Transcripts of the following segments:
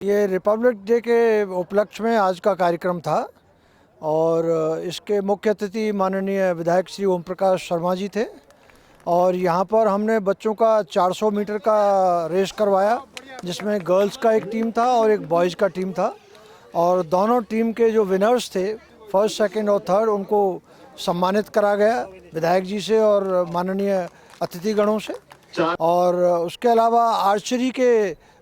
ये Republic day के उपलक्ष्य में आज का कार्यक्रम था और इसके मुख्य अतिथि माननीय विधायक श्री ओम प्रकाश शर्मा जी थे। और यहाँ पर हमने बच्चों का 400 मीटर का रेस करवाया, जिसमें गर्ल्स का एक टीम था और एक बॉयज़ का टीम था। और दोनों टीम के जो विनर्स थे, फर्स्ट, सेकंड और थर्ड, उनको सम्मानित करा गया विधायक जी से और माननीय अतिथिगणों से। और उसके अलावा आर्चरी के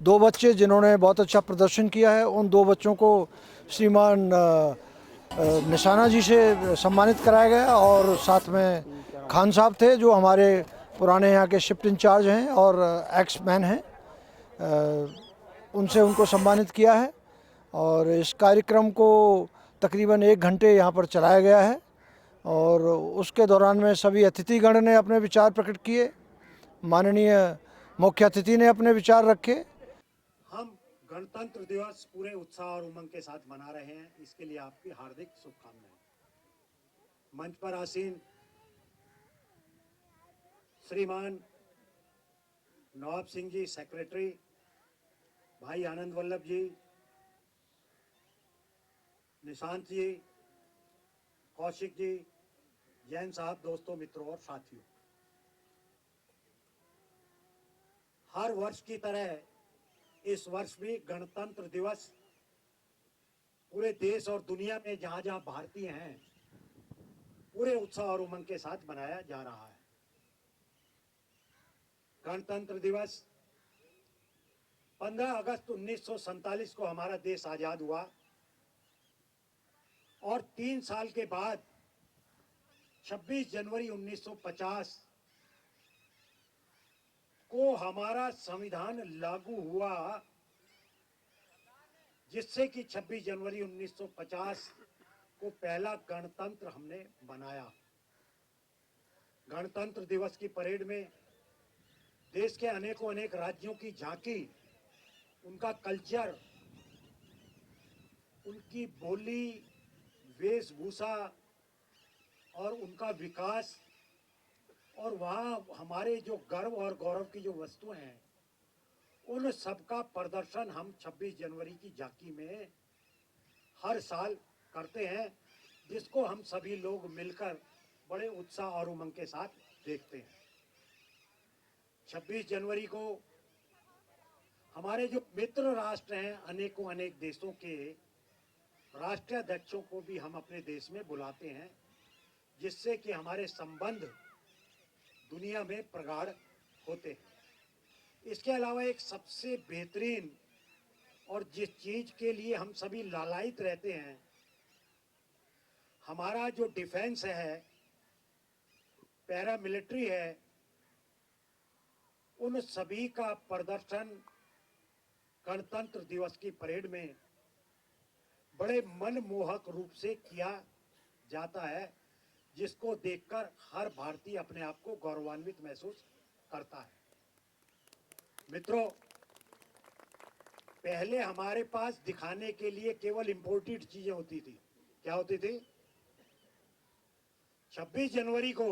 दो बच्चे जिन्होंने बहुत अच्छा प्रदर्शन किया है, उन दो बच्चों को श्रीमान निशाना जी से सम्मानित कराया गया। और साथ में खान साहब थे जो हमारे पुराने यहाँ के शिफ्ट इंचार्ज हैं और एक्स मैन हैं, उनसे उनको सम्मानित किया है। और इस कार्यक्रम को तकरीबन 1 घंटे यहाँ पर चलाया गया है और उसके दौरान में सभी अतिथिगण ने अपने विचार प्रकट किए, माननीय मुख्य अतिथि ने अपने विचार रखे। हम गणतंत्र दिवस पूरे उत्साह और उमंग के साथ मना रहे हैं, इसके लिए आपकी हार्दिक शुभकामनाएं। मंच पर आसीन श्रीमान नवाब सिंह जी सेक्रेटरी, भाई आनंद वल्लभ जी, निशांत जी, कौशिक जी, जैन साहब, दोस्तों, मित्रों और साथियों, हर वर्ष की तरह इस वर्ष भी गणतंत्र दिवस पूरे देश और दुनिया में जहां जहां भारतीय हैं पूरे उत्साह और उमंग के साथ मनाया जा रहा है। गणतंत्र दिवस 15 अगस्त 1947 को हमारा देश आजाद हुआ और 3 साल के बाद 26 जनवरी 1950 को हमारा संविधान लागू हुआ, जिससे कि 26 जनवरी 1950 को पहला गणतंत्र हमने बनाया। गणतंत्र दिवस की परेड में देश के अनेकों अनेक राज्यों की झांकी, उनका कल्चर, उनकी बोली, वेशभूषा और उनका विकास, और वहाँ हमारे जो गर्व और गौरव की जो वस्तुएं हैं, उन सबका प्रदर्शन हम 26 जनवरी की झांकी में हर साल करते हैं, जिसको हम सभी लोग मिलकर बड़े उत्साह और उमंग के साथ देखते हैं। 26 जनवरी को हमारे जो मित्र राष्ट्र हैं, अनेकों अनेक देशों के राष्ट्राध्यक्षों को भी हम अपने देश में बुलाते हैं, जिससे कि हमारे संबंध दुनिया में प्रगाढ़ होते हैं। इसके अलावा एक सबसे बेहतरीन और जिस चीज के लिए हम सभी लालायित रहते हैं, हमारा जो डिफेंस है, पैरामिलिट्री है, उन सभी का प्रदर्शन गणतंत्र दिवस की परेड में बड़े मनमोहक रूप से किया जाता है, जिसको देखकर हर भारतीय अपने आप को गौरवान्वित महसूस करता है। मित्रों, पहले हमारे पास दिखाने के लिए केवल इंपोर्टेड चीजें होती थी। क्या होती थी? 26 जनवरी को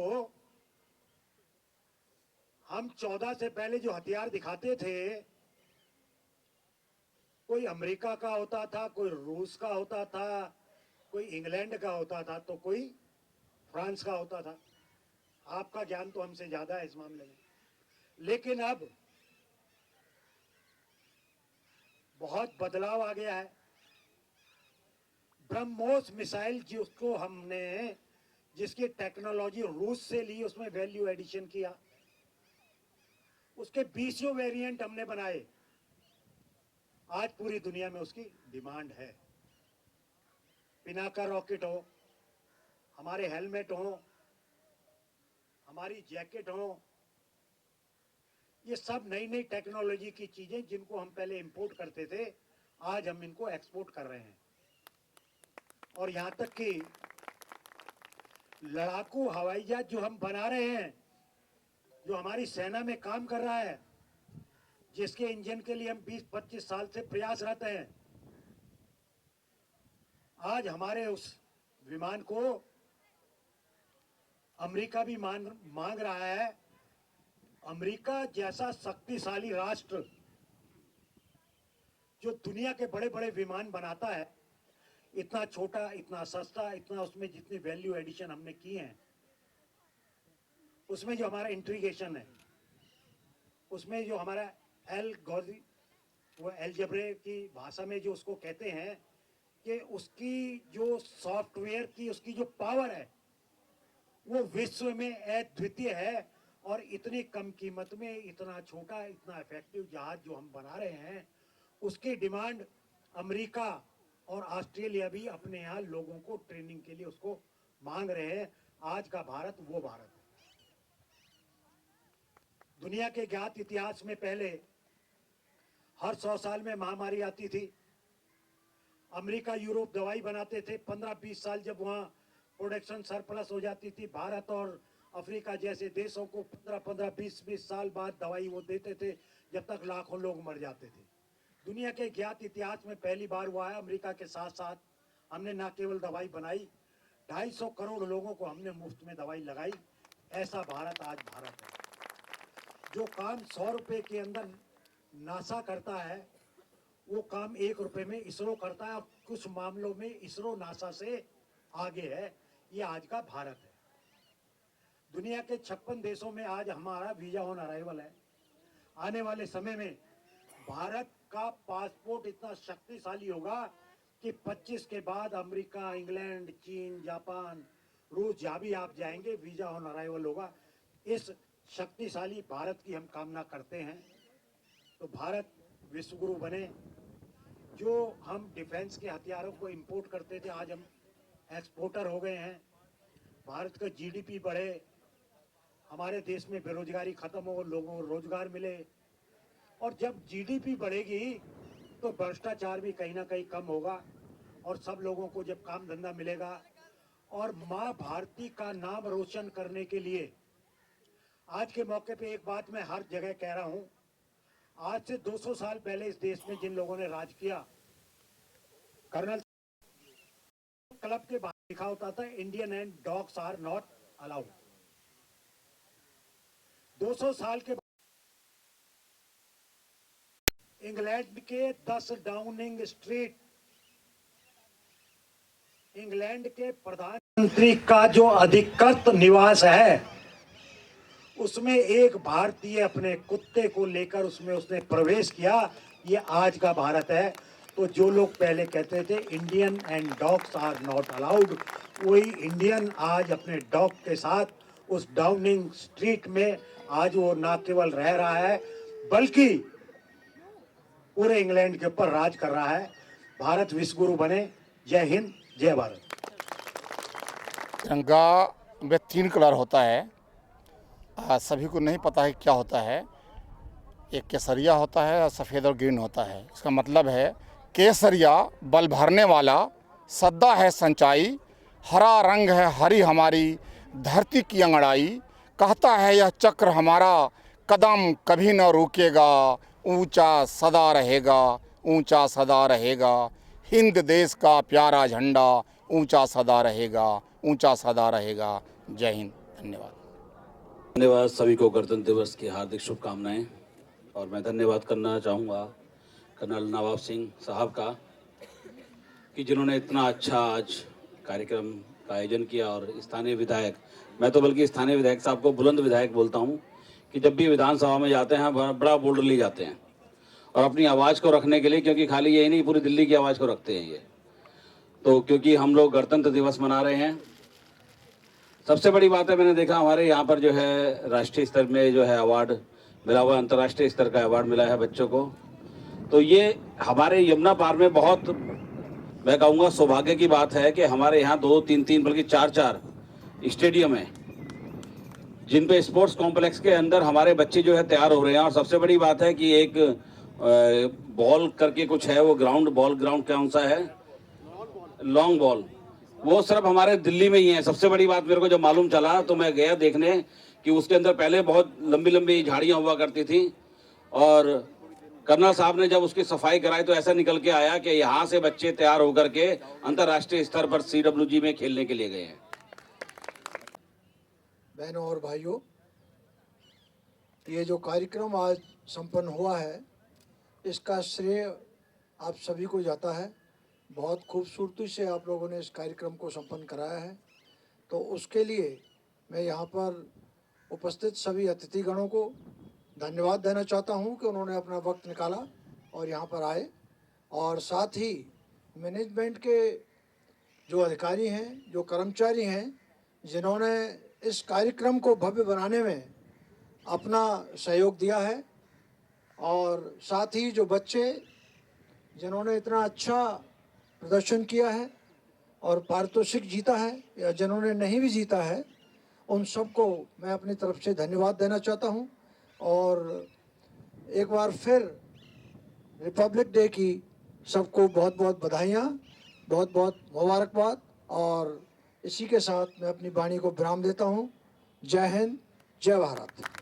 हम 14 से पहले जो हथियार दिखाते थे, कोई अमेरिका का होता था, कोई रूस का होता था, कोई इंग्लैंड का होता था, तो कोई फ्रांस का होता था। आपका ज्ञान तो हमसे ज्यादा है इस मामले में। लेकिन अब बहुत बदलाव आ गया है। ब्रह्मोस मिसाइल जिसको हमने, जिसकी टेक्नोलॉजी रूस से ली, उसमें वैल्यू एडिशन किया, उसके 20 वेरिएंट हमने बनाए। आज पूरी दुनिया में उसकी डिमांड है। पिनाका रॉकेट हो, हमारे हेलमेट हो, हमारी जैकेट हो, ये सब नई नई टेक्नोलॉजी की चीजें जिनको हम पहले इंपोर्ट करते थे, आज हम इनको एक्सपोर्ट कर रहे हैं। और यहां तक कि लड़ाकू हवाई जहाज जो हम बना रहे हैं, जो हमारी सेना में काम कर रहा है, जिसके इंजन के लिए हम 20-25 साल से प्रयासरत हैं, आज हमारे उस विमान को अमेरिका भी मांग रहा है। अमेरिका जैसा शक्तिशाली राष्ट्र जो दुनिया के बड़े बड़े विमान बनाता है, इतना छोटा, इतना सस्ता, इतना उसमें जितनी वैल्यू एडिशन हमने की है, उसमें जो हमारा इंट्रीगेशन है, उसमें जो हमारा एल्गोरिथम, वो एलजेब्रे की भाषा में जो उसको कहते हैं कि उसकी जो सॉफ्टवेयर की उसकी जो पावर है वो विश्व में अद्वितीय है। और इतनी कम कीमत में इतना छोटा, इतना इफेक्टिव जहाज जो हम बना रहे हैं, उसकी डिमांड अमेरिका और ऑस्ट्रेलिया भी अपने यहाँ लोगों को ट्रेनिंग के लिए उसको मांग रहे हैं। आज का भारत वो भारत है। दुनिया के ज्ञात इतिहास में पहले हर 100 साल में महामारी आती थी। अमेरिका यूरोप दवाई बनाते थे। 15-20 साल जब वहाँ प्रोडक्शन सरप्लस हो जाती थी, भारत और अफ्रीका जैसे देशों को 15-15, 20-20 साल बाद दवाई वो देते थे, जब तक लाखों लोग मर जाते थे। दुनिया के ज्ञात इतिहास में पहली बार हुआ है। अमेरिका के साथ साथ हमने न केवल दवाई बनाई, 250 करोड़ लोगों को हमने मुफ्त में दवाई लगाई। ऐसा भारत आज भारत है। जो काम 100 रुपए के अंदर नासा करता है, वो काम 1 रुपए में इसरो करता है। कुछ मामलों में इसरो नासा से आगे है। ये आज का भारत है। दुनिया के 56 देशों में आज हमारा वीजा ऑन अराइवल है। आने वाले समय में भारत का पासपोर्ट इतना शक्तिशाली होगा कि 25 के बाद अमेरिका, इंग्लैंड, चीन, जापान, रूस, जहाँ भी आप जाएंगे वीजा ऑन अराइवल होगा। इस शक्तिशाली भारत की हम कामना करते हैं। तो भारत विश्वगुरु बने। जो हम डिफेंस के हथियारों को इंपोर्ट करते थे, आज हम एक्सपोर्टर हो गए हैं। भारत का जीडीपी बढ़े, हमारे देश में बेरोजगारी खत्म हो, लोगों को रोजगार मिले। और जब जीडीपी बढ़ेगी तो भ्रष्टाचार भी कहीं ना कहीं कम होगा और सब लोगों को जब काम धंधा मिलेगा। और माँ भारती का नाम रोशन करने के लिए आज के मौके पे एक बात मैं हर जगह कह रहा हूँ। आज से 200 साल पहले इस देश में जिन लोगों ने राज किया, कर्नल क्लब के बाहर लिखा होता था, Indian and dogs are not allowed. 200 साल के बाद इंग्लैंड के 10 डाउनिंग स्ट्रीट, इंग्लैंड के प्रधानमंत्री का जो अधिकृत निवास है, उसमें एक भारतीय अपने कुत्ते को लेकर उसमें उसने प्रवेश किया। ये आज का भारत है। तो जो लोग पहले कहते थे Indian and dogs are not allowed, वही इंडियन आज अपने डॉग के साथ उस डाउनिंग स्ट्रीट में आज वो न केवल रह रहा है बल्कि पूरे इंग्लैंड के ऊपर राज कर रहा है। भारत विश्वगुरु बने। जय हिंद, जय भारत। तिरंगा में 3 कलर होता है। सभी को नहीं पता है क्या होता है। एक केसरिया होता है और सफ़ेद और ग्रीन होता है। इसका मतलब है केसरिया बल भरने वाला, सद्दा है सच्चाई, हरा रंग है हरी हमारी धरती की अंगड़ाई, कहता है यह चक्र हमारा कदम कभी न रुकेगा, ऊंचा सदा रहेगा, ऊंचा सदा रहेगा, हिंद देश का प्यारा झंडा ऊंचा सदा रहेगा, ऊंचा सदा रहेगा। जय हिंद, धन्यवाद। धन्यवाद। सभी को गणतंत्र दिवस की हार्दिक शुभकामनाएं। और मैं धन्यवाद करना चाहूँगा कर्नल नवाब सिंह साहब का कि जिन्होंने इतना अच्छा आज कार्यक्रम का आयोजन किया। और स्थानीय विधायक, मैं तो बल्कि स्थानीय विधायक साहब को बुलंद विधायक बोलता हूँ कि जब भी विधानसभा में जाते हैं बड़ा बोल्डली जाते हैं और अपनी आवाज़ को रखने के लिए, क्योंकि खाली यही नहीं पूरी दिल्ली की आवाज़ को रखते हैं ये। तो क्योंकि हम लोग गणतंत्र दिवस मना रहे हैं, सबसे बड़ी बात है मैंने देखा हमारे यहाँ पर जो है राष्ट्रीय स्तर में जो है अवार्ड मिला हुआ, अंतर्राष्ट्रीय स्तर का अवार्ड मिला है बच्चों को। तो ये हमारे यमुना पार में बहुत, मैं कहूँगा सौभाग्य की बात है कि हमारे यहाँ 2, 3, 3 बल्कि 4 स्टेडियम है जिन पे स्पोर्ट्स कॉम्प्लेक्स के अंदर हमारे बच्चे जो है तैयार हो रहे हैं। और सबसे बड़ी बात है कि एक बॉल करके कुछ है, वो ग्राउंड कौन सा है, लॉन्ग बॉल, वो सिर्फ हमारे दिल्ली में ही है। सबसे बड़ी बात मेरे को जब मालूम चला तो मैं गया देखने कि उसके अंदर पहले बहुत लंबी लंबी झाड़ियां हुआ करती थी और कर्नल साहब ने जब उसकी सफाई कराई तो ऐसा निकल के आया कि यहाँ से बच्चे तैयार होकर के अंतर्राष्ट्रीय स्तर पर CWG में खेलने के लिए गए हैं। बहनों और भाइयों, ये जो कार्यक्रम आज संपन्न हुआ है, इसका श्रेय आप सभी को जाता है। बहुत खूबसूरती से आप लोगों ने इस कार्यक्रम को संपन्न कराया है, तो उसके लिए मैं यहाँ पर उपस्थित सभी अतिथिगणों को धन्यवाद देना चाहता हूँ कि उन्होंने अपना वक्त निकाला और यहाँ पर आए, और साथ ही मैनेजमेंट के जो अधिकारी हैं, जो कर्मचारी हैं, जिन्होंने इस कार्यक्रम को भव्य बनाने में अपना सहयोग दिया है, और साथ ही जो बच्चे जिन्होंने इतना अच्छा प्रदर्शन किया है और पारितोषिक जीता है, या जिन्होंने नहीं भी जीता है, उन सबको मैं अपनी तरफ से धन्यवाद देना चाहता हूं। और एक बार फिर रिपब्लिक डे की सबको बहुत बहुत बधाइयाँ, बहुत बहुत मुबारकबाद। और इसी के साथ मैं अपनी वाणी को विराम देता हूं। जय हिंद, जय भारत।